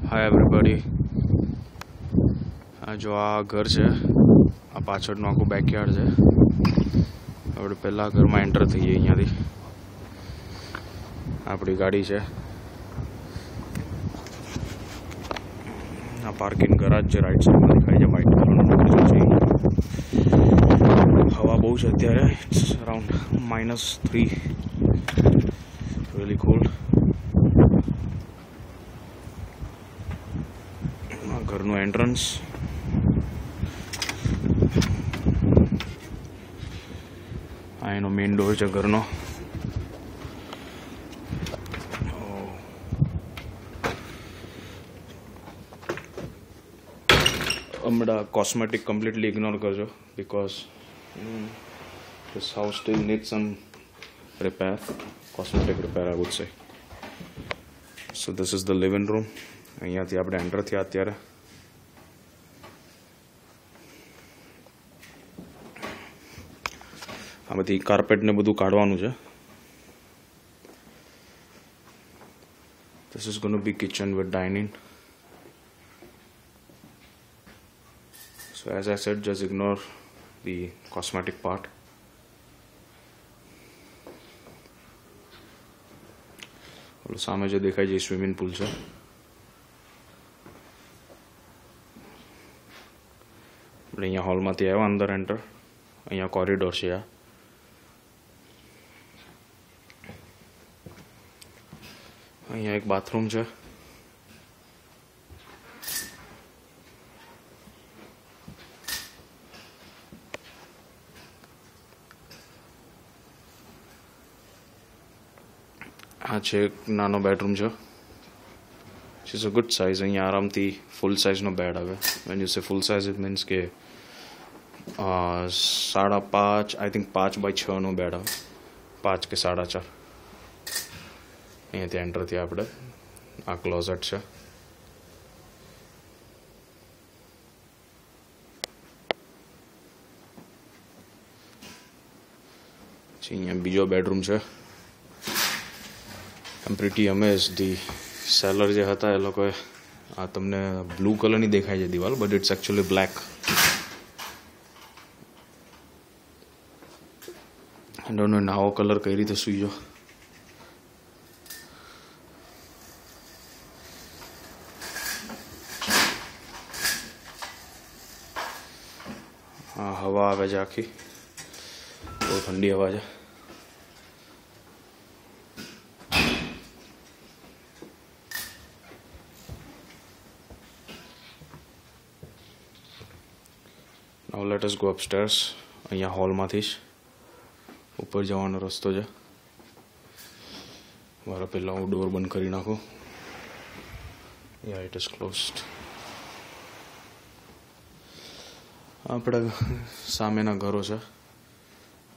હાય everybody. આ જો આ ઘર છે, આ પાછળનું આખું બેકયાર્ડ છે. આપણે પહેલાં ઘરમાં એન્ટર થઈએ. અહીંયાથી આપણી ગાડી છે. આ પાર્કિંગ ગરાજ છે, રાઈટ સાઈડમાં દેખાય છે. વ્હાઇટ કલરનું ઘર છે. હવા બહુ છે અત્યારે. It's around -3. Really cold. ઘરનું એન્ટ્રન્સ. આ એનો મેઇન ડોર છે ઘરનો. હમણાં કોસ્મેટિક કમ્પ્લીટલી ઇગ્નોર કરજો, because this house still needs some repair, cosmetic repair I would say. So this is the living room. અહીંયાથી આપણે એન્ટર થયા અત્યારે. આ બધી કાર્પેટ ને બધું કાઢવાનું છે. This is going to be kitchen with dining. So as I said, just ignore the cosmetic part. સામે જે દેખાય છે સ્વિમિંગ પુલ છે. આપણે અહીંયા હોલમાંથી આવ્યા અંદર એન્ટર. અહીંયા કોરિડોર છે. અહીંયા એક બાથરૂમ છે. આ છે એક નાનો બેડરૂમ છે. It's a good size. અહીંયા આરામથી ફૂલ સાઇઝનો બેડ આવે. When you say full size it means કે 5.5 I think 5x6 no bed આવે. 5 કે 4.5. અહીંયાથી એન્ટર થયા આપણે. આ ક્લોઝેટ છે. અહીંયા બીજો બેડરૂમ છે. આઈ એમ પ્રીટી અમેઝ્ડ. ધી સેલર જે હતા એ લોકોએ આ તમને બ્લુ કલરની દેખાય છે દિવાલ, but it's actually black. I don't know આવો કલર કઈ રીતે સૂઈજો. હા, હવા આવે છે આખી. બહુ ઠંડી હવા છે. Now let us go upstairs. અહીંયા હોલમાંથી જ ઉપર જવાનો રસ્તો છે. મારા પહેલાં હું ડોર બંધ કરી નાખું. Yeah, it is closed. આપણા સામેના ઘરો છે.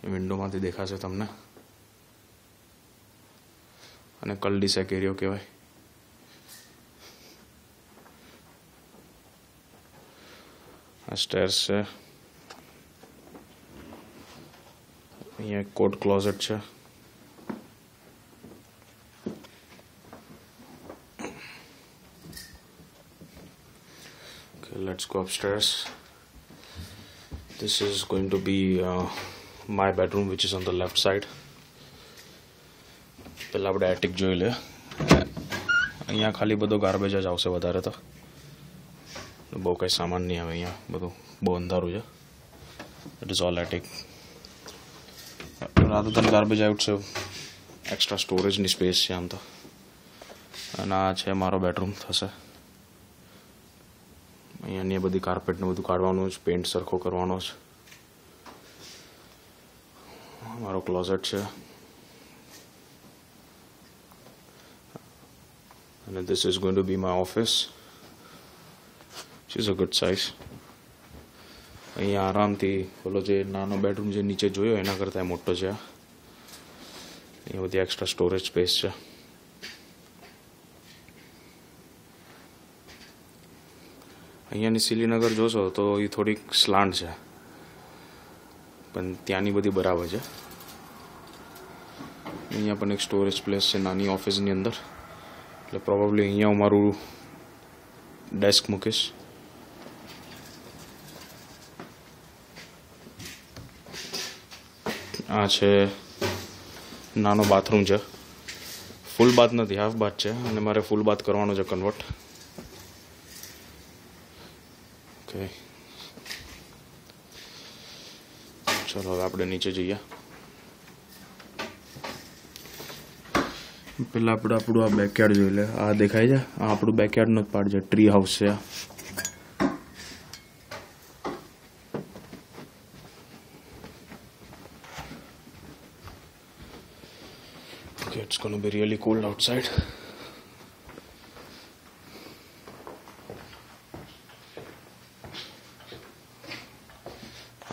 એ વિન્ડોમાંથી દેખાશે તમને. અને કલ્ડીસેક એરિયો કહેવાય. આ સ્ટેર્સ છે. અહીંયા એક કોટ ક્લોઝેટ છે. Okay, let's go upstairs. This is going to be my bedroom, which is on the left side. પહેલા આપણે એટિક જોઈ લે. અહીંયા ખાલી બધો ગાર્બેજ જ આવશે વધારે તો. બહુ કંઈ સામાન નહીં આવે અહીંયા. બધું બહુ અંધારું છે. It is all attic. rather than garbage I would say extra storage ની સ્પેસ છે આમ તો. અને આ છે મારો બેડરૂમ થશે. અહીંયાની બધી કાર્પેટ ને બધું કાઢવાનું છે, પેન્ટ સરખો કરવાનો છે. મારો ક્લોઝેટ છે. અને this is going to be my office, which is a good size. અહીંયા આરામથી પેલો જે નાનો બેડરૂમ જે નીચે જોયો એના કરતાં મોટો છે. અહીંયા બધી એક્સ્ટ્રા સ્ટોરેજ સ્પેસ છે. અહીંયાની શ્રીનગર જોશો તો એ થોડીક સ્લાન્ટ છે, પણ ત્યાંની બધી બરાબર છે. અહીંયા પણ એક સ્ટોરેજ પ્લેસ છે નાની ઓફિસની અંદર. એટલે પ્રોબેબલી અહીંયા હું મારું ડેસ્ક મૂકીશ. આ છે નાનો બાથરૂમ છે. ફૂલ બાથ નથી, હાફ બાથ છે અને મારે ફૂલ બાથ કરવાનો છે કન્વર્ટ. ઓકે, ચલો હવે આપણે નીચે જઈએ. પેલા આપણે આપણું આ બેકયાર્ડ જોઈ લે. આ દેખાય છે, આ આપણું બેકયાર્ડનો જ પાર્ટ છે. ટ્રી હાઉસ છે આ. Okay, it's going to be really cold outside.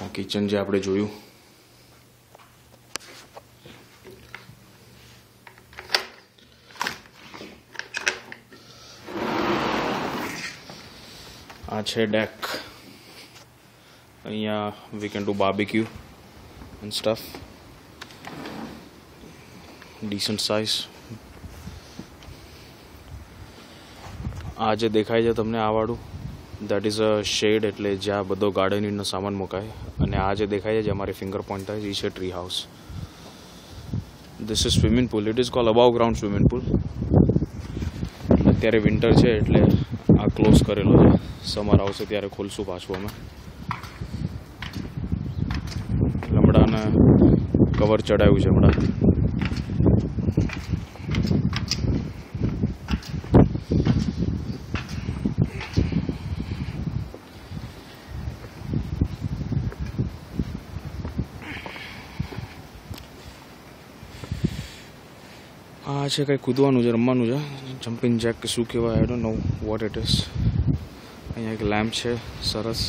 આ કિચન જે આપણે જોયું, આ છે ડેક. અહીંયા we can do barbecue and stuff. Decent size. આ જે દેખાય છે તમને આ વાળું, દેટ ઇઝ અ શેડ, એટલે જ્યાં બધો ગાર્ડનિંગનો સામાન મુકાય. અને આ જે દેખાય છે જે અમારી ફિંગર પોઈન્ટ થાય છે એ છે tree house. This is swimming pool. It is called અબાવ ground swimming pool. અત્યારે વિન્ટર છે એટલે આ ક્લોઝ કરેલો છે. સમર આવશે ત્યારે ખોલશું પાછું અમે. લમડાને કવર ચડાવ્યું છે હમણાં. આ છે કંઈ કૂદવાનું છે, રમવાનું છે. જમ્પિંગ જેક કે શું કહેવાય, આઈ don't know what it is. અહીંયા એક લેમ્પ છે સરસ.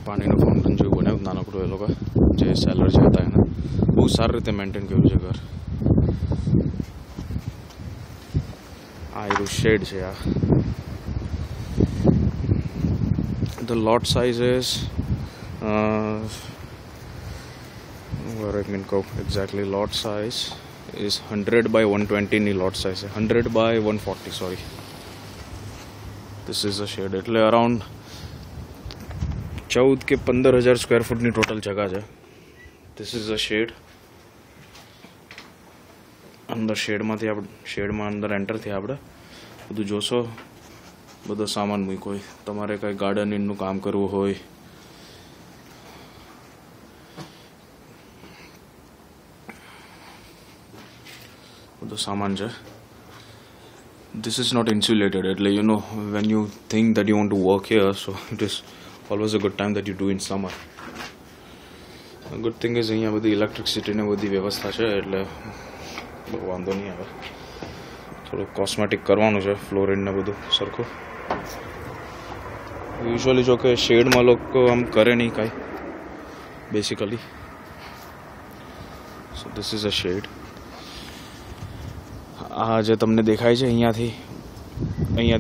પાણીનું ફાઉન્ટેન જેવું બનાવ્યું નાનકડું એ લોકો જે સેલર છે હતા એને બહુ સારી રીતે મેન્ટેન કર્યું છે ઘર. આ એવું શેડ છે. આ the lot size is where I can go exactly. Lot size is 100 by 120 ની lot size છે. 100 by 140 sorry. This is a shade. એટલે અરાઉન્ડ 14 કે 15,000 સ્ક્વેર ફૂટની ટોટલ જગા છે. This is a shade. અંદર શેડમાંથી આપણે શેડમાં અંદર એન્ટર થયા આપણે. બધું જોશો, બધો સામાન મૂક્યો હોય. તમારે કંઈ ગાર્ડનિંગનું કામ કરવું હોય, બધો સામાન છે. This is not insulated, એટલે you know when you think that you want to work here, so it is always a good time that you do in summer. A good thing is અહીંયા બધી electricity ને બધી વ્યવસ્થા છે એટલે બહુ વાંધો નહીં આવે. થોડું કોસ્મેટિક કરવાનું છે, ફ્લોરિન ને બધું સરખું. યુઝ્યુઅલી જો કે શેડમાં લોકો આમ કરે નહીં કાંઈ basically. So this is a shade. આ જે તમને દેખાય છે અહીંયાથી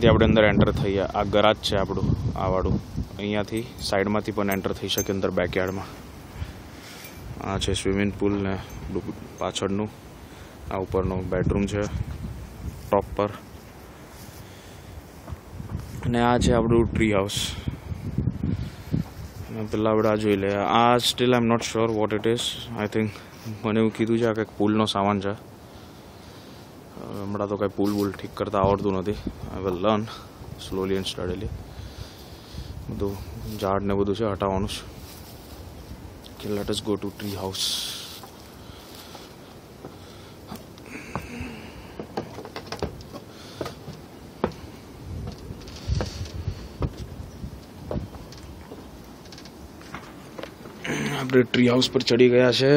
આપણે અંદર એન્ટર થઈએ. આ ગરાજ છે આપણું આ વાળું. અહીંયાથી સાઈડમાંથી પણ એન્ટર થઈ શકે અંદર બેકયાર્ડમાં. આ છે સ્વિમિંગ પુલ ને પાછળનું. આ ઉપરનું બેડરૂમ છે ટોપ પર. અને આ છે આપણું ટ્રી હાઉસ. પેલા આપણે આ જોઈ લે. આ still I am not sure what it is. I think મને એવું કીધું છે આ કંઈક પુલનો સામાન છે. હમણાં તો કંઈ પુલ બુલ ઠીક કરતાં આવડતું નથી. I will learn slowly and steadily. બધું ઝાડ ને બધું છે હટાવવાનું છે. કે let us go to tree house. આપણે ટ્રી હાઉસ પર ચડી ગયા છે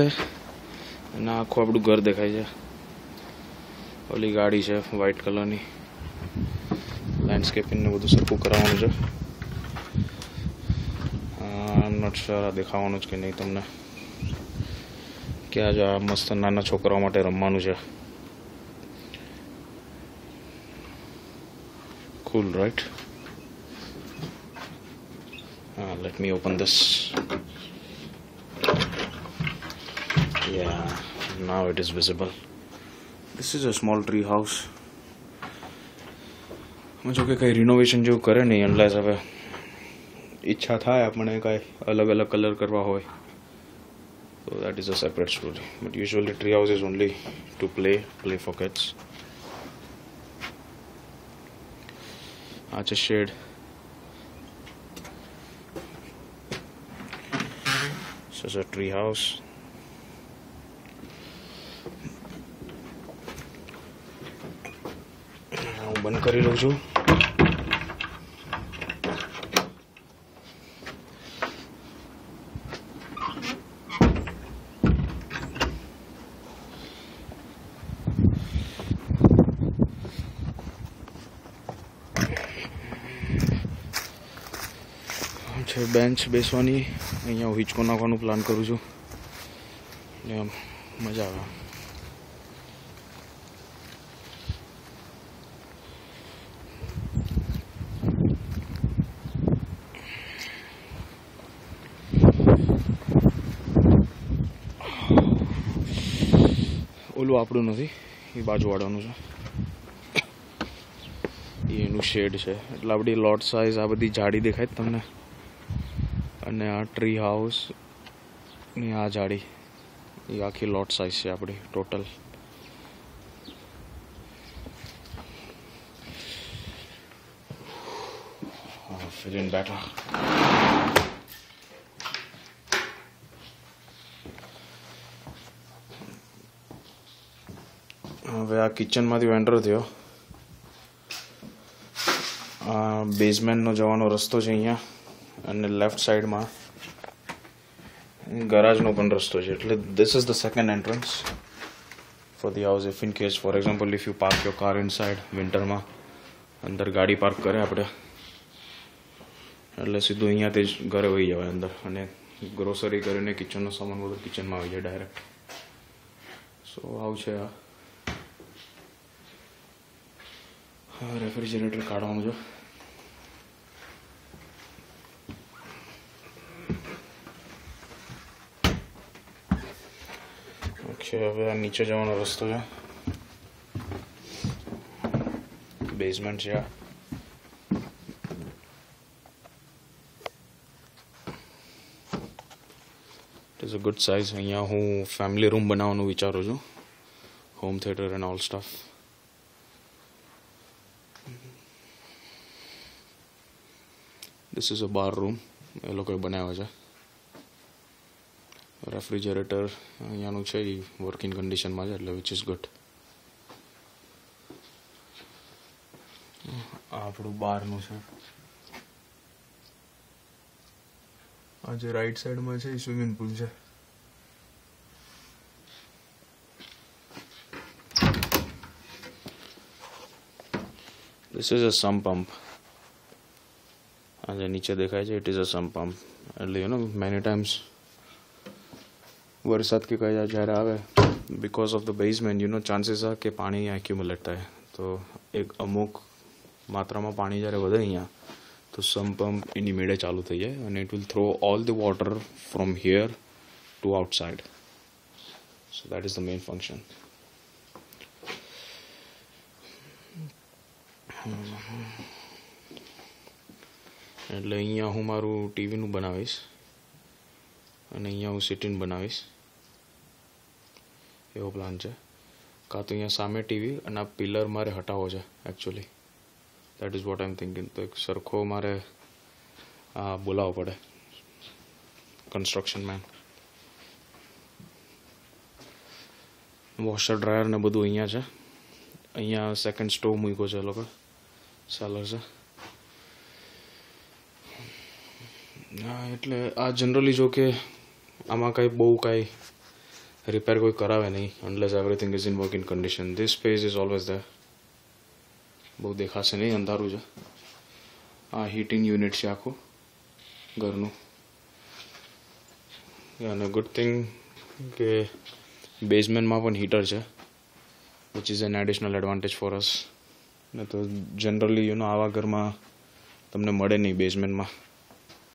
અને આખું આપણું ઘર દેખાય છે. ઓલી ગાડી છે વ્હાઇટ કલરની. લેન્ડસ્કેપિંગ ને બધું સરખું કરાવવાનું છે. નોટ શ્યોર આ દેખાવાનું જ કે નહીં તમને. ક્યાં જો આ મસ્ત નાના છોકરાઓ માટે રમવાનું છે. cool right. Let me open this. Yeah, now it is visible. This is a small tree house. જો કે કંઈ રિનોવેશન જેવું કરે નહીં અનલેસ હવે ઈચ્છા થાય આપણે કાંઈ અલગ અલગ કલર કરવા હોય so that is a separate story, but usually tree house is only to play for kids. Acha shade. So it's a tree house. હું બંધ કરી લઉં છું. છે બેન્ચ બેસવાની, અહીંયા હું હિંચકો નાખવાનું પ્લાન કરું છું એટલે આમ મજા આવે. ઓલું આપણું નથી, એ બાજુવાળાનું છે, એનું શેડ છે એટલે આપણી લોટ સાઇઝ આ બધી જાડી દેખાય જ તમને. અને આ ટ્રી હાઉસ ની આ જાડી એ આખી લોટ સાઇઝ છે આપણી ટોટલ. Feeling better. હવે આ કિચનમાંથી એન્ટર થયો. આ બેઝમેન્ટનો જવાનો રસ્તો છે અહીંયા, અને લેફ્ટ સાઈડમાં ગરાજનો પણ રસ્તો છે. એટલે this is the second entrance for the house. If in case for example if you park your car inside વિન્ટરમાં, અંદર ગાડી પાર્ક કરે આપણે એટલે સીધું અહીંયાથી જ ઘરે વહી જવાય અંદર, અને ગ્રોસરી કરીને કિચનનો સામાન બધો કિચનમાં આવી જાય ડાયરેક્ટ. સો આવું છે આ. રેફ્રિજરેટર કાઢવાનું છે. હવે આ નીચે જવાનો રસ્તો છે, બેઝમેન્ટ છે આ. It is a good size. અહીંયા હું ફેમિલી રૂમ બનાવવાનું વિચારું છું, home theatre and all stuff. This is a bar room એ લોકોએ બનાવ્યો છે. રેફ્રિજરેટર અહીંયાનું છે એ વર્કિંગ કન્ડિશનમાં છે એટલે વિચ ઇઝ ગુડ. આ આપણું બહારનું છે. આ જે રાઈટ સાઈડમાં છે એ સ્વિમિંગ પુલ છે. This is a sump pump. આ જે નીચે દેખાય છે it is a sump pump. એટલે યુ નો મેની ટાઈમ્સ વરસાદ કે કયા જ્યારે આવે, because of the basement you know chances आ કે પાણી એક્યુમ્યુલેટ થાય, તો એક અમુક માત્રામાં પાણી જ્યારે વધે અહીંયા તો સમ પંપ એની મેળે ચાલુ થઈ જાય અને it will throw all the water from here two outside. So that is the main function. એટલે અહીંયા હું મારું ટીવીનું બનાવીશ અને અહીંયા હું સિટિંગ બનાવીશ એવો પ્લાન છે. કાં તો અહીંયા સામે ટીવી અને આ પિલર મારે હટાવવો છે actually. That is what I am thinking. તો એક સરખો મારે આ બોલાવવો પડે કન્સ્ટ્રક્શન મેન. વોશર ડ્રાયર ને બધું અહીંયા છે. અહીંયા સેકન્ડ સ્ટોવ મૂક્યો છે એ લોકો, સેલર છે. એટલે આ જનરલી જો કે આમાં કાંઈ બહુ કાંઈ રિપેર કોઈ કરાવે નહીં unless everything is in working condition. This space is always there. બહુ દેખાશે નહીં, અંધારું છે. આ હીટિંગ યુનિટ છે આખું ઘરનું. અને ગુડ થિંગ કે બેઝમેન્ટમાં પણ હીટર છે, which is an additional advantage for us. ને તો જનરલી યુ નો આવા ઘરમાં તમને મળે નહીં બેઝમેન્ટમાં